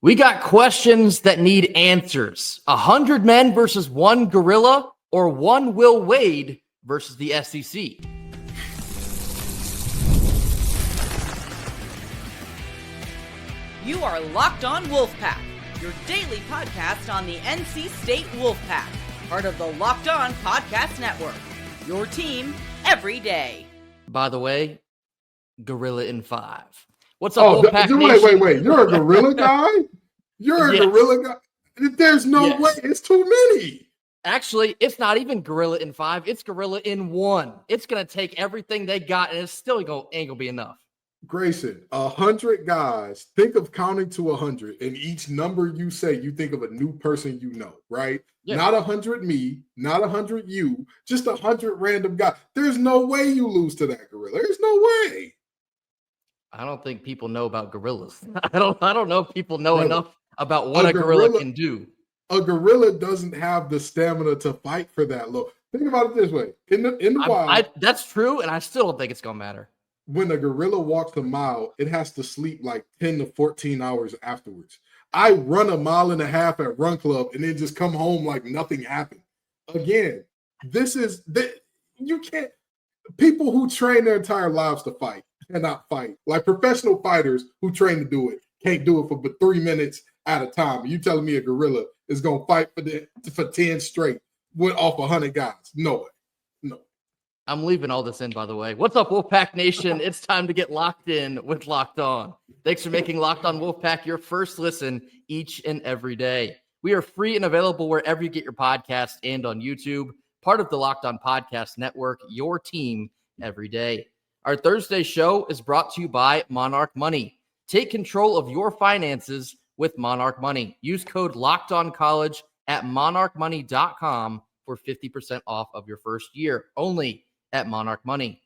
We got questions that need answers. 100 men versus one gorilla, or one Will Wade versus the SEC. You are Locked On Wolfpack, your daily podcast on the NC State Wolfpack, part of the Locked On Podcast Network, your team every day. By the way, Gorilla in 5. What's up, Wolfpack Nation? Wait. You're a gorilla guy? You're a gorilla guy? There's no way. It's too many. Actually, it's not even Gorilla in 5. It's Gorilla in 1. It's going to take everything they got, and it's still ain't going to be enough. Grayson, 100 guys. Think of counting to 100, and each number you say, you think of a new person you know, right? Yeah. Not 100 me, not 100 you, just 100 random guys. There's no way you lose to that gorilla. There's no way. I don't think people know about gorillas. I don't know if people know enough about what a gorilla can do. A gorilla doesn't have the stamina to fight for that low. Think about it this way. In the wild. That's true, and I still don't think it's going to matter. When a gorilla walks a mile, it has to sleep like 10 to 14 hours afterwards. I run 1.5 miles at Run Club and then just come home like nothing happened. Again, you can't. People who train their entire lives to fight cannot fight. Like professional fighters who train to do it can't do it for but 3 minutes at a time. You telling me a gorilla is going to fight for 10 straight off 100 guys? No way. No. I'm leaving all this in, by the way. What's up, Wolfpack Nation? It's time to get locked in with Locked On. Thanks for making Locked On Wolfpack your first listen each and every day. We are free and available wherever you get your podcasts and on YouTube. Part of the Locked On Podcast Network, your team every day. Our Thursday show is brought to you by Monarch Money. Take control of your finances with Monarch Money. Use code LOCKEDONCollege at monarchmoney.com for 50% off of your first year. Only at Monarch Money.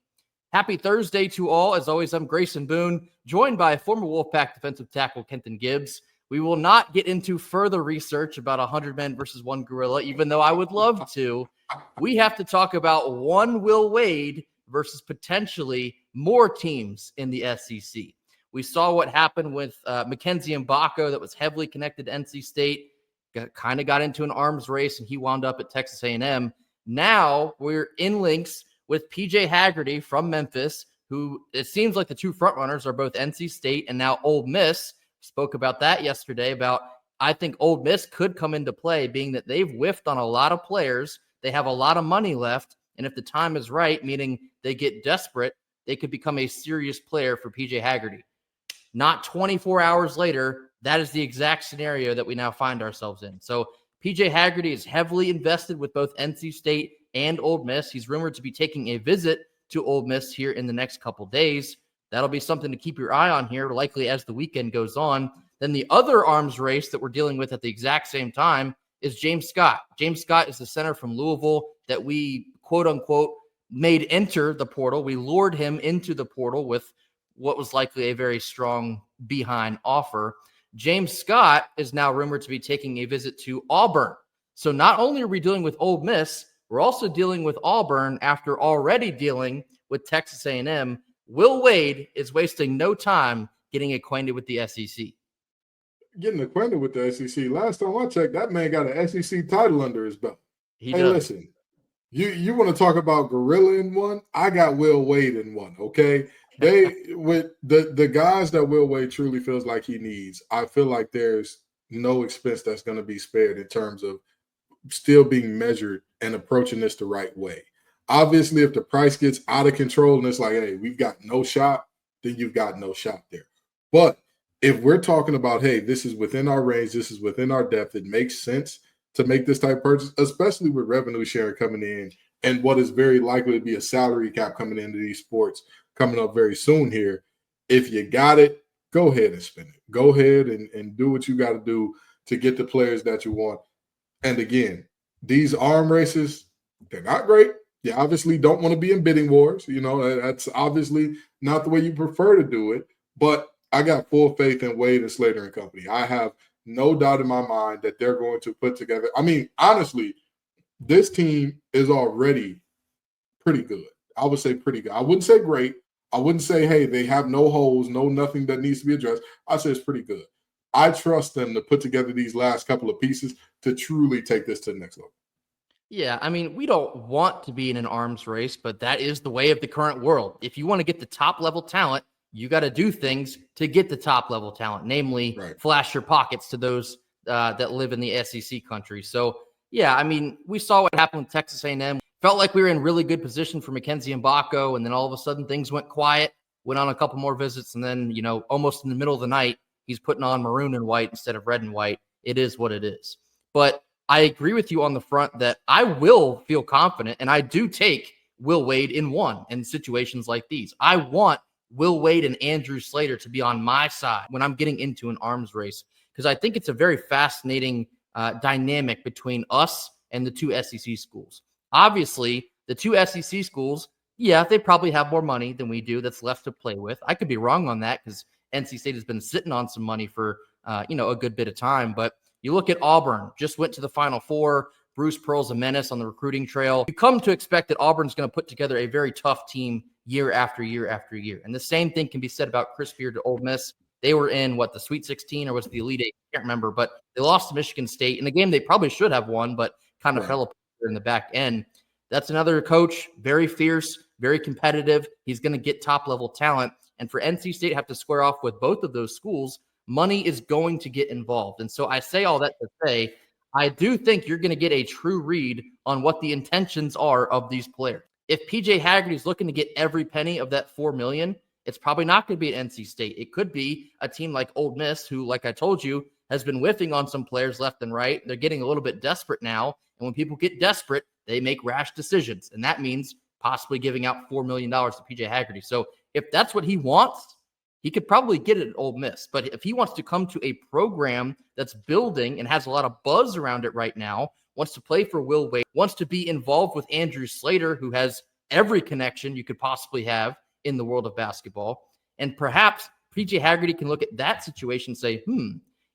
Happy Thursday to all. As always, I'm Grayson Boone, joined by former Wolfpack defensive tackle Kenton Gibbs. We will not get into further research about 100 men versus one gorilla, even though I would love to. We have to talk about one Will Wade versus potentially more teams in the SEC. We saw what happened with Mackenzie Mbako that was heavily connected to NC State, kind of got into an arms race, and he wound up at Texas A&M. Now we're in links with PJ Haggerty from Memphis, who it seems like the two frontrunners are both NC State and now Ole Miss. Spoke about that yesterday about I think Ole Miss could come into play, being that they've whiffed on a lot of players. They have a lot of money left, and if the time is right, meaning they get desperate, they could become a serious player for PJ Haggerty. Not 24 hours later, that is the exact scenario that we now find ourselves in. So PJ Haggerty is heavily invested with both NC State and Ole Miss. He's rumored to be taking a visit to Ole Miss here in the next couple days. That'll be something to keep your eye on here, likely as the weekend goes on. Then the other arms race that we're dealing with at the exact same time is James Scott. James Scott is the center from Louisville that we, quote unquote, made enter the portal. We lured him into the portal with what was likely a very strong behind offer. James Scott is now rumored to be taking a visit to Auburn. So not only are we dealing with Ole Miss, we're also dealing with Auburn after already dealing with Texas A&M. Will Wade is wasting no time getting acquainted with the SEC. Getting acquainted with the SEC. Last time I checked, that man got an SEC title under his belt. He does. Listen, you want to talk about gorilla in one? I got Will Wade in one, okay? With the guys that Will Wade truly feels like he needs, I feel like there's no expense that's going to be spared in terms of still being measured and approaching this the right way. Obviously, if the price gets out of control and it's like, hey, we've got no shot, then you've got no shot there. But if we're talking about, hey, this is within our range, this is within our depth, it makes sense to make this type of purchase, especially with revenue sharing coming in and what is very likely to be a salary cap coming into these sports coming up very soon here. If you got it, go ahead and spend it. Go ahead and do what you got to do to get the players that you want. And again, these arm races, they're not great. You obviously don't want to be in bidding wars. You know, that's obviously not the way you prefer to do it. But I got full faith in Wade and Slater and company. I have no doubt in my mind that they're going to put together. I mean, honestly, this team is already pretty good. I would say pretty good. I wouldn't say great. I wouldn't say, hey, they have no holes, no nothing that needs to be addressed. I say it's pretty good. I trust them to put together these last couple of pieces to truly take this to the next level. Yeah, I mean, we don't want to be in an arms race, but that is the way of the current world. If you want to get the top level talent, you got to do things to get the top level talent, namely flash your pockets to those that live in the SEC country. So, yeah, I mean, we saw what happened with Texas A&M. Felt like we were in really good position for Mackenzie Mbako, and then all of a sudden things went quiet, went on a couple more visits, and then, almost in the middle of the night, he's putting on maroon and white instead of red and white. It is what it is. But I agree with you on the front that I will feel confident, and I do take Will Wade in one in situations like these. I want Will Wade and Andrew Slater to be on my side when I'm getting into an arms race, because I think it's a very fascinating dynamic between us and the two SEC schools. Obviously, the two SEC schools, yeah, they probably have more money than we do that's left to play with. I could be wrong on that because NC State has been sitting on some money for, a good bit of time. But you look at Auburn, just went to the Final Four. Bruce Pearl's a menace on the recruiting trail. You come to expect that Auburn's going to put together a very tough team year after year after year. And the same thing can be said about Chris Beard to Ole Miss. They were in, the Sweet 16 or was it the Elite Eight? I can't remember, but they lost to Michigan State in a game they probably should have won, but kind of fell apart in the back end. That's another coach, very fierce, very competitive. He's going to get top-level talent. And for NC State to have to square off with both of those schools, money is going to get involved. And so I say all that to say, I do think you're going to get a true read on what the intentions are of these players. If PJ Haggerty is looking to get every penny of that $4 million, it's probably not going to be at NC State. It could be a team like Ole Miss, who, like I told you, has been whiffing on some players left and right. They're getting a little bit desperate now. And when people get desperate, they make rash decisions. And that means possibly giving out $4 million to PJ Haggerty. So if that's what he wants, he could probably get it at Ole Miss. But if he wants to come to a program that's building and has a lot of buzz around it right now, wants to play for Will Wade, wants to be involved with Andrew Slater, who has every connection you could possibly have in the world of basketball, and perhaps PJ Haggerty can look at that situation and say,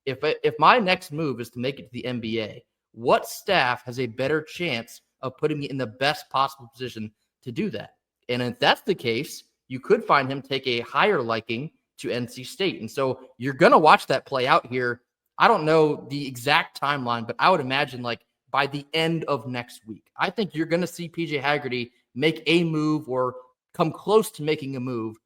if my next move is to make it to the NBA, what staff has a better chance of putting me in the best possible position to do that? And if that's the case, you could find him take a higher liking to NC State. And so you're going to watch that play out here. I don't know the exact timeline, but I would imagine by the end of next week. I think you're going to see PJ Haggerty make a move or come close to making a move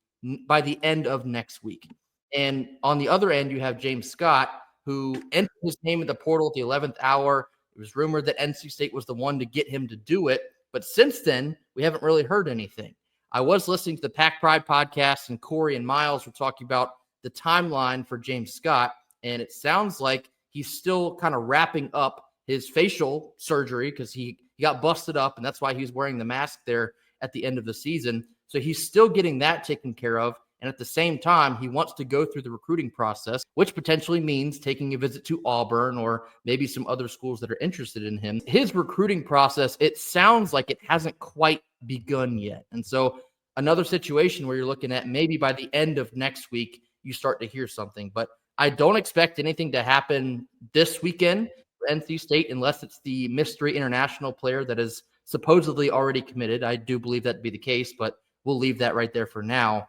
by the end of next week. And on the other end, you have James Scott, who entered his name in the portal at the 11th hour. It was rumored that NC State was the one to get him to do it. But since then, we haven't really heard anything. I was listening to the Pack Pride podcast, and Corey and Miles were talking about the timeline for James Scott. And it sounds like he's still kind of wrapping up his facial surgery because he got busted up, and that's why he's wearing the mask there at the end of the season. So he's still getting that taken care of. And at the same time, he wants to go through the recruiting process, which potentially means taking a visit to Auburn or maybe some other schools that are interested in him. His recruiting process, it sounds like it hasn't quite begun yet. And so another situation where you're looking at maybe by the end of next week, you start to hear something. But I don't expect anything to happen this weekend for NC State unless it's the mystery international player that is supposedly already committed. I do believe that to be the case, but we'll leave that right there for now.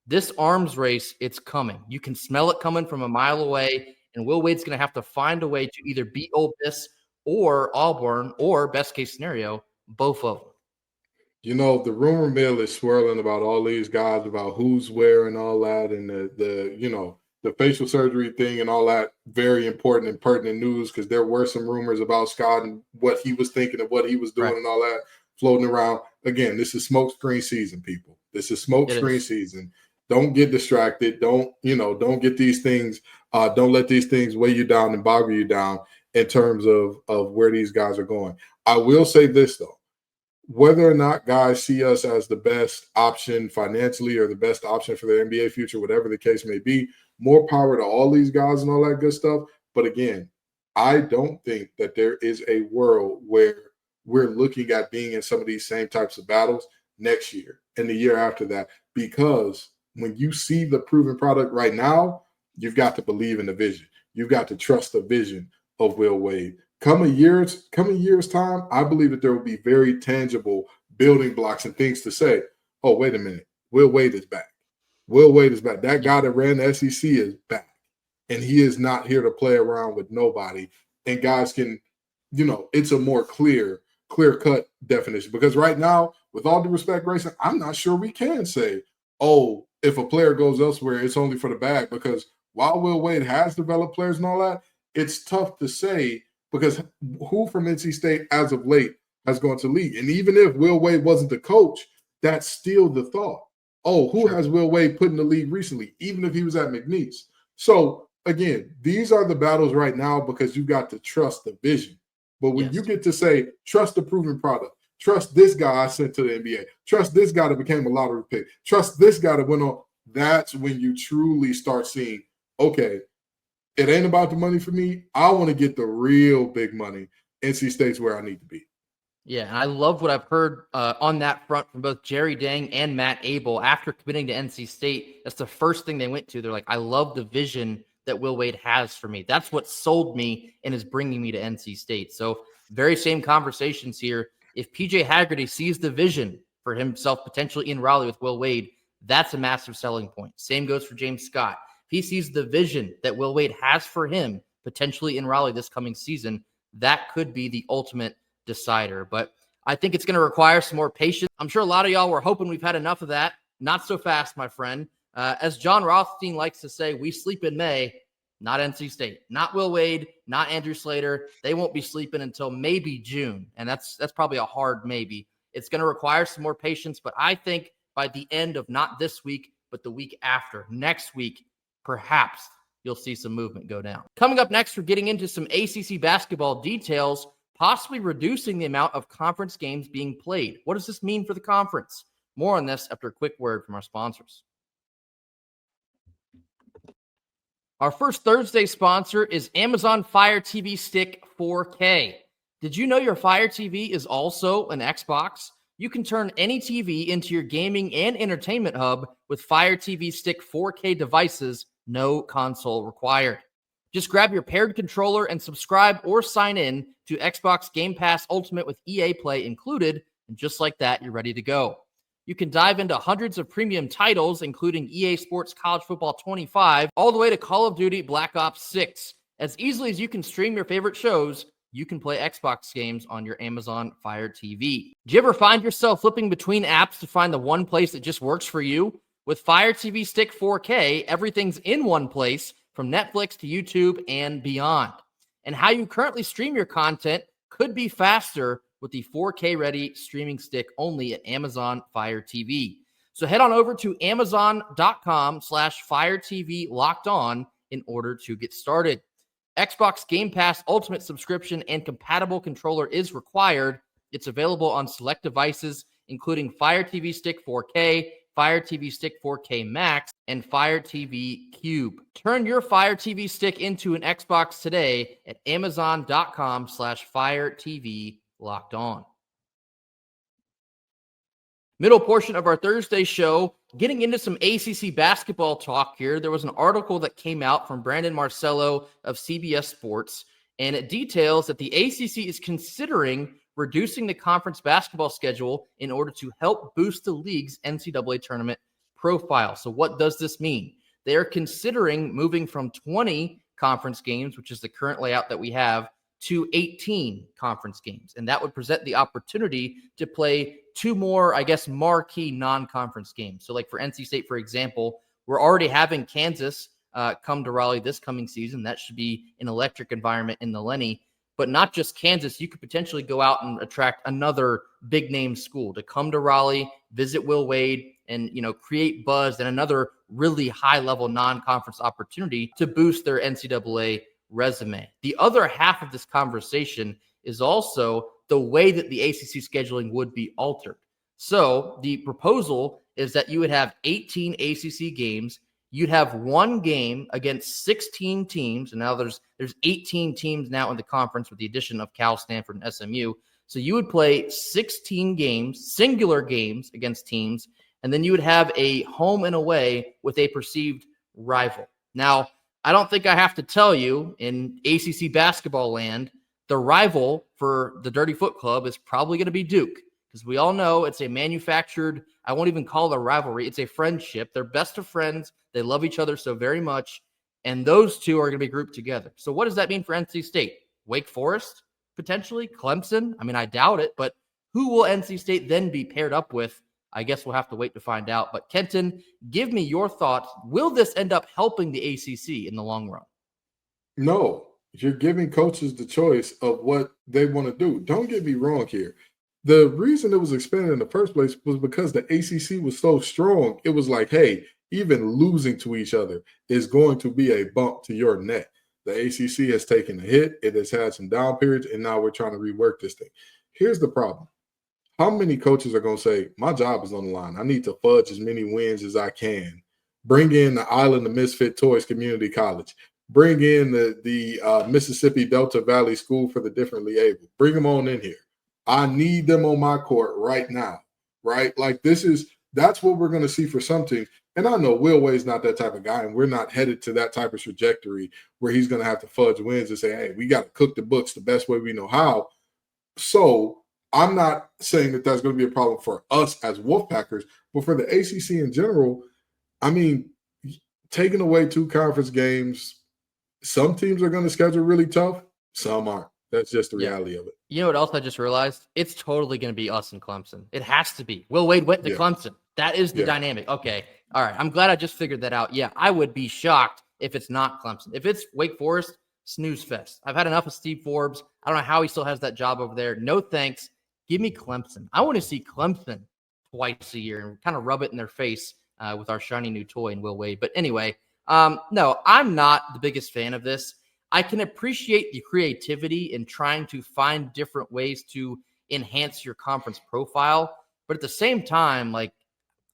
This arms race, it's coming. You can smell it coming from a mile away, and Will Wade's going to have to find a way to either beat Ole Miss or Auburn, or best case scenario, both of them. The rumor mill is swirling about all these guys, about who's where and all that, and the facial surgery thing and all that. Very important and pertinent news, because there were some rumors about Scott and what he was thinking of what he was doing and all that floating around. Again, this is smokescreen season, people. This is smokescreen season. Don't get distracted. Don't get these things. Don't let these things weigh you down and boggle you down in terms of where these guys are going. I will say this, though. Whether or not guys see us as the best option financially or the best option for their NBA future, whatever the case may be, more power to all these guys and all that good stuff. But again, I don't think that there is a world where we're looking at being in some of these same types of battles next year and the year after that, because when you see the proven product right now, you've got to believe in the vision. You've got to trust the vision of Will Wade. Coming years time, I believe that there will be very tangible building blocks and things to say, oh, wait a minute, Will Wade is back. Will Wade is back. That guy that ran the SEC is back. and he is not here to play around with nobody. And guys can, it's a more clear-cut definition. Because right now, with all due respect, Grayson, I'm not sure we can say, oh, if a player goes elsewhere, it's only for the bag. Because while Will Wade has developed players and all that, it's tough to say because who from NC State as of late has gone to league? And even if Will Wade wasn't the coach, that's still the thought. Oh, who has Will Wade put in the league recently, even if he was at McNeese? So, again, these are the battles right now because you got to trust the vision. But when you get to say, trust the proven product, trust this guy I sent to the NBA, trust this guy that became a lottery pick, trust this guy that went on, that's when you truly start seeing, okay, it ain't about the money for me. I want to get the real big money. NC State's where I need to be. Yeah, and I love what I've heard on that front from both Jerry Dang and Matt Abel. After committing to NC State, that's the first thing they went to. They're like, I love the vision that Will Wade has for me. That's what sold me and is bringing me to NC State. So very same conversations here. If PJ Haggerty sees the vision for himself potentially in Raleigh with Will Wade, that's a massive selling point. Same goes for James Scott. If he sees the vision that Will Wade has for him potentially in Raleigh this coming season, that could be the ultimate decider. But I think it's going to require some more patience. I'm sure a lot of y'all were hoping we've had enough of that. Not so fast, my friend. As John Rothstein likes to say, we sleep in May, not NC State, not Will Wade, not Andrew Slater. They won't be sleeping until maybe June. And that's probably a hard maybe. It's going to require some more patience, but I think by the end of not this week, but the week after, next week, perhaps you'll see some movement go down. Coming up next, we're getting into some ACC basketball details, possibly reducing the amount of conference games being played. What does this mean for the conference? More on this after a quick word from our sponsors. Our first Thursday sponsor is Amazon Fire TV Stick 4K. Did you know your Fire TV is also an Xbox? You can turn any TV into your gaming and entertainment hub with Fire TV Stick 4K devices, no console required. Just grab your paired controller and subscribe or sign in to Xbox Game Pass Ultimate with EA Play included, and just like that, you're ready to go. You can dive into hundreds of premium titles, including EA Sports College Football 25, all the way to Call of Duty Black Ops 6. As easily as you can stream your favorite shows, you can play Xbox games on your Amazon Fire TV. Do you ever find yourself flipping between apps to find the one place that just works for you? With Fire TV Stick 4K, everything's in one place, from Netflix to YouTube and beyond. And how you currently stream your content could be faster with the 4K-ready streaming stick only at Amazon Fire TV. So head on over to Amazon.com/Fire TV Locked On in order to get started. Xbox Game Pass Ultimate subscription and compatible controller is required. It's available on select devices, including Fire TV Stick 4K, Fire TV Stick 4K Max, and Fire TV Cube. Turn your Fire TV Stick into an Xbox today at Amazon.com/Fire TV Locked On. Middle portion of our Thursday show, getting into some ACC basketball talk here. There was an article that came out from Brandon Marcello of CBS Sports, and it details that the ACC is considering reducing the conference basketball schedule in order to help boost the league's NCAA tournament profile. So what does this mean? They're considering moving from 20 conference games, which is the current layout that we have, to 18 conference games. And that would present the opportunity to play two more, marquee non-conference games. So like for NC State, for example, we're already having Kansas come to Raleigh this coming season. That should be an electric environment in the Lenny. But not just Kansas, you could potentially go out and attract another big-name school to come to Raleigh, visit Will Wade, and create buzz and another really high-level non-conference opportunity to boost their NCAA resume. The other half of this conversation is also the way that the ACC scheduling would be altered. So the proposal is that you would have 18 ACC games. You'd have one game against 16 teams, and now there's 18 teams now in the conference with the addition of Cal, Stanford, and SMU. So you would play 16 games, singular games against teams, and then you would have a home and away with a perceived rival. Now, I don't think I have to tell you, in ACC basketball land, the rival for the Dirty Foot Club is probably going to be Duke, because we all know it's a manufactured, I won't even call it a rivalry, it's a friendship. They're best of friends. They love each other so very much. And those two are going to be grouped together. So what does that mean for NC State? Wake Forest, potentially? Clemson? I mean, I doubt it, but who will NC State then be paired up with? I guess we'll have to wait to find out. But Kenton, give me your thoughts. Will this end up helping the ACC in the long run? No, you're giving coaches the choice of what they want to do. Don't get me wrong here. The reason it was expanded in the first place was because the ACC was so strong. It was like, hey, even losing to each other is going to be a bump to your neck. The ACC has taken a hit. It has had some down periods, and now we're trying to rework this thing. Here's the problem. How many coaches are going to say, my job is on the line. I need to fudge as many wins as I can. Bring in the Island of Misfit Toys Community College. Bring in the Mississippi Delta Valley School for the Differently Able. Bring them on in here. I need them on my court right now, right? Like that's what we're going to see for some teams. And I know Will Wade's not that type of guy, and we're not headed to that type of trajectory where he's going to have to fudge wins and say, hey, we got to cook the books the best way we know how. So I'm not saying that that's going to be a problem for us as Wolfpackers, but for the ACC in general, I mean, taking away 2 conference games, some teams are going to schedule really tough. Some aren't. That's just the reality of it. You know what else I just realized? It's totally going to be us and Clemson. It has to be. Will Wade went to Clemson. That is the dynamic. Okay. All right. I'm glad I just figured that out. Yeah, I would be shocked if it's not Clemson. If it's Wake Forest, snooze fest. I've had enough of Steve Forbes. I don't know how he still has that job over there. No thanks. Give me Clemson. I want to see Clemson twice a year and kind of rub it in their face with our shiny new toy in Will Wade. But anyway, no, I'm not the biggest fan of this. I can appreciate the creativity in trying to find different ways to enhance your conference profile. But at the same time, like,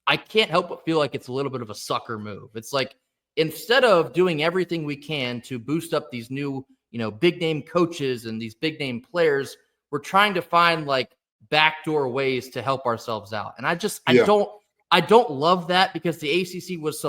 I can't help but feel like it's a little bit of a sucker move. It's like, instead of doing everything we can to boost up these new, big name coaches and these big name players, we're trying to find like backdoor ways to help ourselves out. And I don't love that, because the ACC was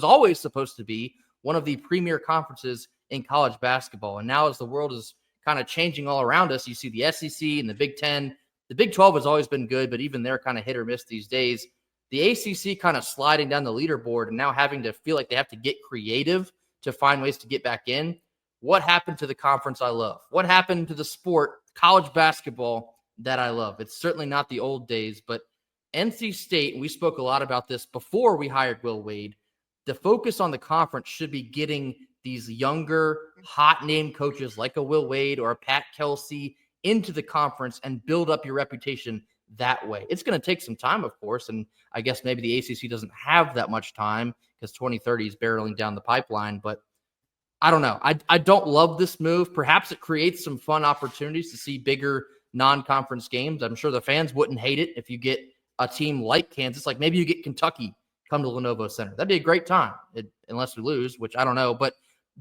always supposed to be one of the premier conferences in college basketball. And now, as the world is kind of changing all around us, you see the SEC and the Big Ten. The Big 12 has always been good, but even they're kind of hit or miss these days. The ACC kind of sliding down the leaderboard and now having to feel like they have to get creative to find ways to get back in. What happened to the conference I love? What happened to the sport, college basketball, that I love? It's certainly not the old days, but NC State, and we spoke a lot about this before we hired Will Wade, the focus on the conference should be getting these younger, hot name coaches like a Will Wade or a Pat Kelsey into the conference and build up your reputation that way. It's going to take some time, of course, and I guess maybe the ACC doesn't have that much time because 2030 is barreling down the pipeline, but I don't know. I don't love this move. Perhaps it creates some fun opportunities to see bigger non-conference games. I'm sure the fans wouldn't hate it if you get a team like Kansas, like maybe you get Kentucky come to Lenovo Center. That'd be a great time, unless we lose, which I don't know, but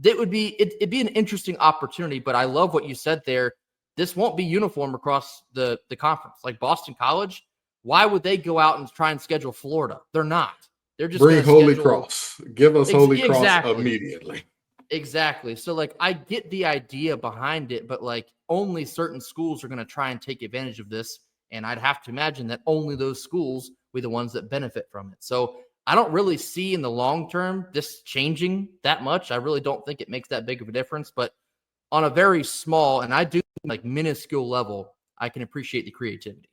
it'd be an interesting opportunity. But I love what you said there. This won't be uniform across the conference. Like Boston College, why would they go out and try and schedule Florida? They're not. They're just bring Holy Cross. Give us Holy Cross immediately. Exactly. So, like, I get the idea behind it, but like only certain schools are going to try and take advantage of this. And I'd have to imagine that only those schools will be the ones that benefit from it. So I don't really see in the long term this changing that much. I really don't think it makes that big of a difference. But on a very small, and I do like minuscule level, I can appreciate the creativity.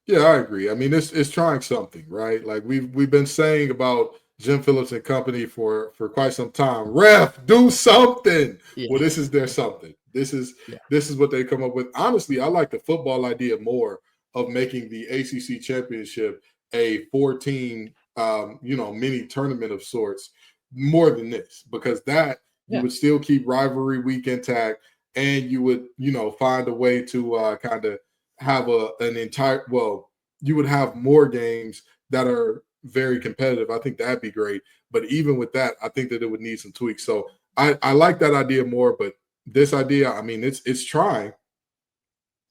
Yeah, I agree. I mean, it's trying something, right? Like we've been saying about Jim Phillips and company for quite some time. Ref, do something. Yeah. Well, this is their something. This is what they come up with. Honestly, I like the football idea more of making the ACC championship a 4-team, mini tournament of sorts more than this, because you would still keep rivalry week intact, and you would, find a way to kind of have you would have more games that are very competitive. I think that'd be great. But even with that, I think that it would need some tweaks. So I like that idea more, but this idea, I mean, it's trying.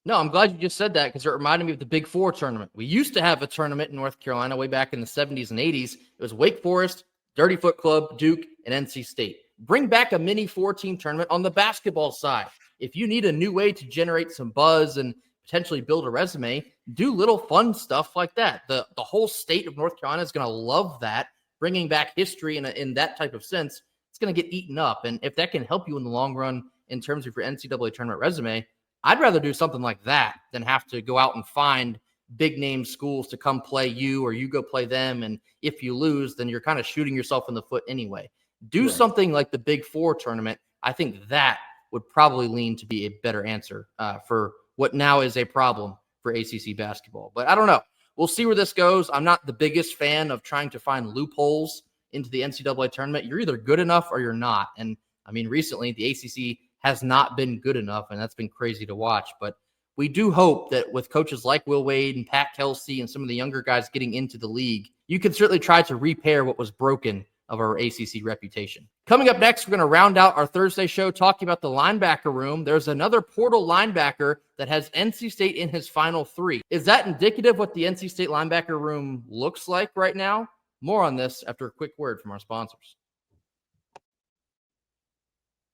No, I'm glad you just said that, because it reminded me of the Big Four tournament. We used to have a tournament in North Carolina way back in the 70s and 80s. It was Wake Forest, Dirty Foot Club, Duke, and NC State. Bring back a mini 4-team tournament on the basketball side. If you need a new way to generate some buzz and potentially build a resume, do little fun stuff like that. The whole state of North Carolina is going to love that. bringing back history in that type of sense, it's going to get eaten up. And if that can help you in the long run in terms of your NCAA tournament resume, I'd rather do something like that than have to go out and find big name schools to come play you or you go play them. And if you lose, then you're kind of shooting yourself in the foot anyway. Do something like the Big Four tournament. I think that would probably lean to be a better answer for what now is a problem for ACC basketball. But I don't know. We'll see where this goes. I'm not the biggest fan of trying to find loopholes into the NCAA tournament. You're either good enough or you're not. And I mean, recently the ACC has not been good enough, and that's been crazy to watch. But we do hope that with coaches like Will Wade and Pat Kelsey and some of the younger guys getting into the league, you can certainly try to repair what was broken of our ACC reputation. Coming up next, we're going to round out our Thursday show talking about the linebacker room. There's another portal linebacker that has NC State in his final 3. Is that indicative of what the NC State linebacker room looks like right now? More on this after a quick word from our sponsors.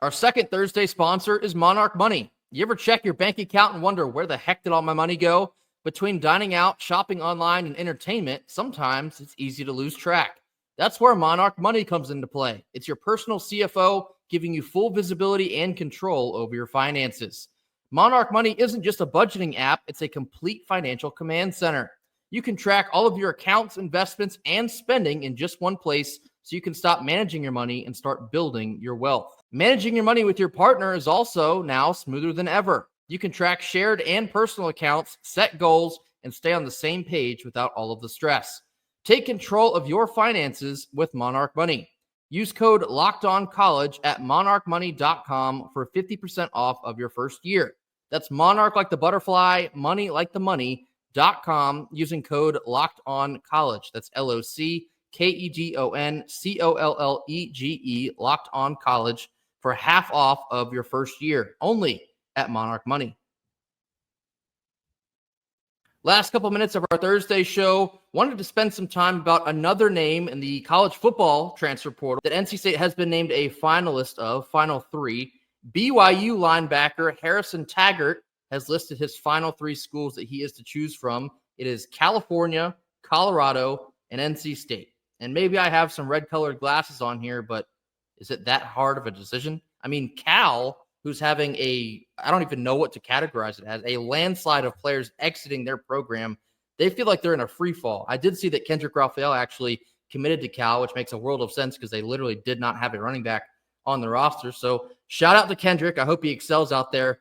Our second Thursday sponsor is Monarch Money. You ever check your bank account and wonder where the heck did all my money go? Between dining out, shopping online, and entertainment, sometimes it's easy to lose track. That's where Monarch Money comes into play. It's your personal CFO giving you full visibility and control over your finances. Monarch Money isn't just a budgeting app, it's a complete financial command center. You can track all of your accounts, investments, and spending in just one place so you can stop managing your money and start building your wealth. Managing your money with your partner is also now smoother than ever. You can track shared and personal accounts, set goals, and stay on the same page without all of the stress. Take control of your finances with Monarch Money. Use code LOCKEDONCollege at monarchmoney.com for 50% off of your first year. That's Monarch like the butterfly, money like the money.com using code LOCKEDONCollege. That's LOCKEDONCOLLEGE, Locked On College, for half off of your first year, only at Monarch Money. Last couple minutes of our Thursday show, wanted to spend some time about another name in the college football transfer portal that NC State has been named a finalist of, final 3. BYU linebacker Harrison Taggart has listed his final 3 schools that he is to choose from. It is California, Colorado, and NC State. And maybe I have some red-colored glasses on here, but is it that hard of a decision? I mean, Cal, who's having I don't even know what to categorize it as, a landslide of players exiting their program, they feel like they're in a free fall. I did see that Kendrick Raphael actually committed to Cal, which makes a world of sense because they literally did not have a running back on the roster. So shout out to Kendrick. I hope he excels out there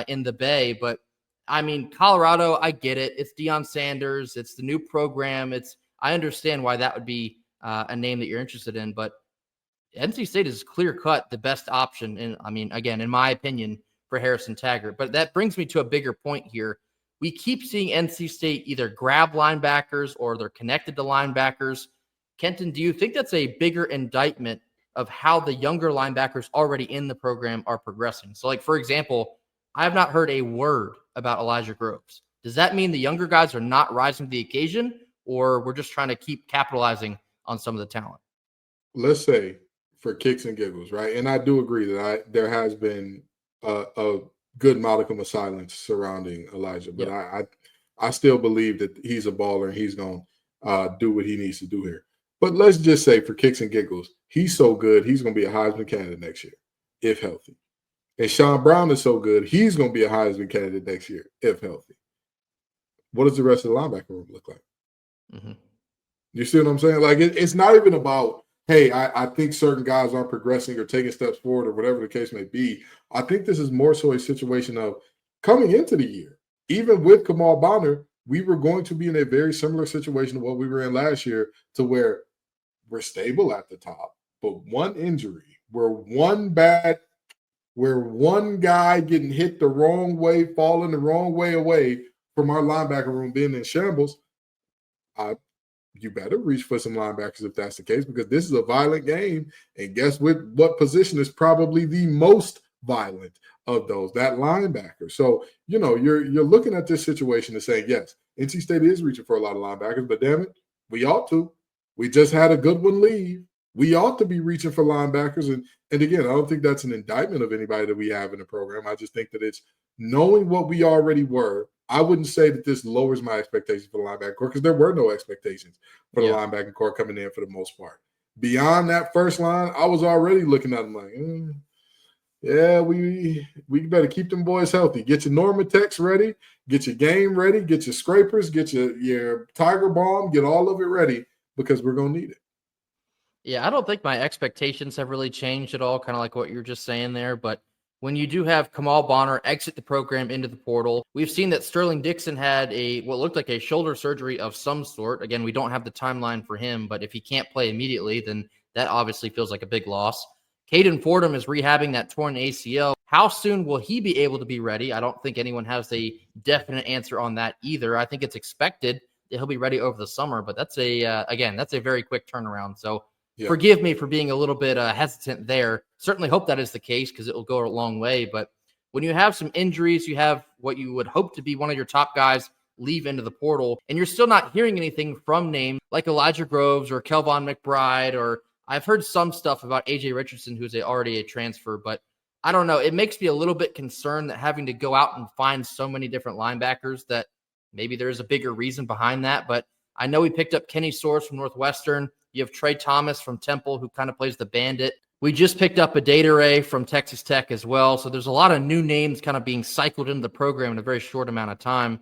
in the Bay. But I mean, Colorado, I get it. It's Deion Sanders. It's the new program. I understand why that would be a name that you're interested in, but NC State is clear-cut the best option, in my opinion, for Harrison Taggart. But that brings me to a bigger point here. We keep seeing NC State either grab linebackers or they're connected to linebackers. Kenton, do you think that's a bigger indictment of how the younger linebackers already in the program are progressing? So, like, for example, I have not heard a word about Elijah Groves. Does that mean the younger guys are not rising to the occasion, or we're just trying to keep capitalizing on some of the talent? Let's say, for kicks and giggles, right? And I do agree that there has been a good modicum of silence surrounding Elijah, but I still believe that he's a baller and he's going to do what he needs to do here. But let's just say, for kicks and giggles, he's so good, he's going to be a Heisman candidate next year, if healthy. And Sean Brown is so good, he's going to be a Heisman candidate next year, if healthy. What does the rest of the linebacker room look like? Mm-hmm. You see what I'm saying? Like, it's not even about, hey, I think certain guys aren't progressing or taking steps forward or whatever the case may be. I think this is more so a situation of coming into the year. Even with Kamal Bonner, we were going to be in a very similar situation to what we were in last year, to where we're stable at the top, but one injury, where one guy getting hit the wrong way, falling the wrong way away from our linebacker room being in shambles, you better reach for some linebackers if that's the case, because this is a violent game. And guess what position is probably the most violent of those? That linebacker. So, you're looking at this situation and saying, yes, NC State is reaching for a lot of linebackers, but damn it, we ought to. We just had a good one leave. We ought to be reaching for linebackers. And again, I don't think that's an indictment of anybody that we have in the program. I just think that it's knowing what we already were. I wouldn't say that this lowers my expectations for the linebacker core, because there were no expectations for the linebacking core coming in for the most part. beyond that first line, I was already looking at them like, yeah, we better keep them boys healthy. Get your Normatex ready, get your game ready, get your scrapers, get your Tiger Balm, get all of it ready because we're going to need it. Yeah, I don't think my expectations have really changed at all, kind of like what you're just saying there. But when you do have Kamal Bonner exit the program into the portal, we've seen that Sterling Dixon had what looked like a shoulder surgery of some sort. Again, we don't have the timeline for him, but if he can't play immediately, then that obviously feels like a big loss. Caden Fordham is rehabbing that torn ACL. How soon will he be able to be ready? I don't think anyone has a definite answer on that either. I think it's expected that he'll be ready over the summer, but that's that's a very quick turnaround. So forgive me for being a little bit hesitant there. Certainly hope that is the case because it will go a long way. But when you have some injuries, you have what you would hope to be one of your top guys leave into the portal, and you're still not hearing anything from names like Elijah Groves or Kelvon McBride, or I've heard some stuff about AJ Richardson, who's already a transfer, but I don't know. It makes me a little bit concerned that having to go out and find so many different linebackers that maybe there's a bigger reason behind that. But I know we picked up Kenny Soares from Northwestern. You have Trey Thomas from Temple, who kind of plays the bandit. We just picked up a Data Ray from Texas Tech as well. So there's a lot of new names kind of being cycled into the program in a very short amount of time.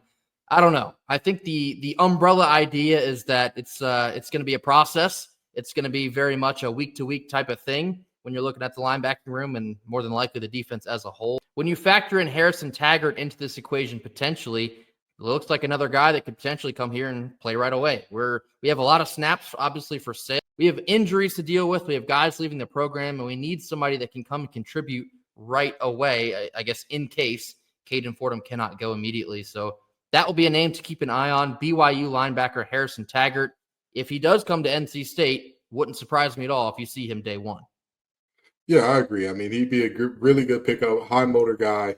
I don't know. I think the umbrella idea is that it's going to be a process. It's going to be very much a week-to-week type of thing when you're looking at the linebacking room and more than likely the defense as a whole. When you factor in Harrison Taggart into this equation potentially, it looks like another guy that could potentially come here and play right away. We have a lot of snaps, obviously, for sale. We have injuries to deal with. We have guys leaving the program, and we need somebody that can come and contribute right away, I guess, in case Caden Fordham cannot go immediately. So that will be a name to keep an eye on. BYU linebacker Harrison Taggart. If he does come to NC State, wouldn't surprise me at all if you see him day one. Yeah, I agree. I mean, he'd be a really good pickup, high motor guy.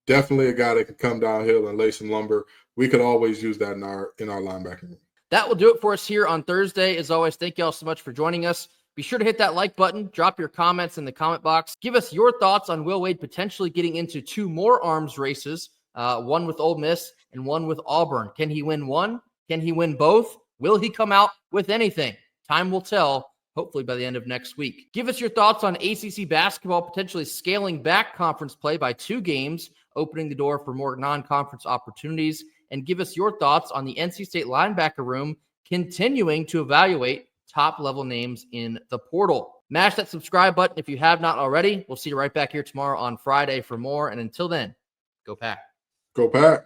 Definitely a guy that can come downhill and lay some lumber. We could always use that in our linebacking room. That will do it for us here on Thursday. As always, thank you all so much for joining us. Be sure to hit that like button. Drop your comments in the comment box. Give us your thoughts on Will Wade potentially getting into 2 more arms races, one with Ole Miss and one with Auburn. Can he win one? Can he win both? Will he come out with anything? Time will tell, hopefully by the end of next week. Give us your thoughts on ACC basketball potentially scaling back conference play by 2 games, opening the door for more non-conference opportunities. And give us your thoughts on the NC State linebacker room continuing to evaluate top-level names in the portal. Mash that subscribe button if you have not already. We'll see you right back here tomorrow on Friday for more. And until then, go Pack. Go Pack.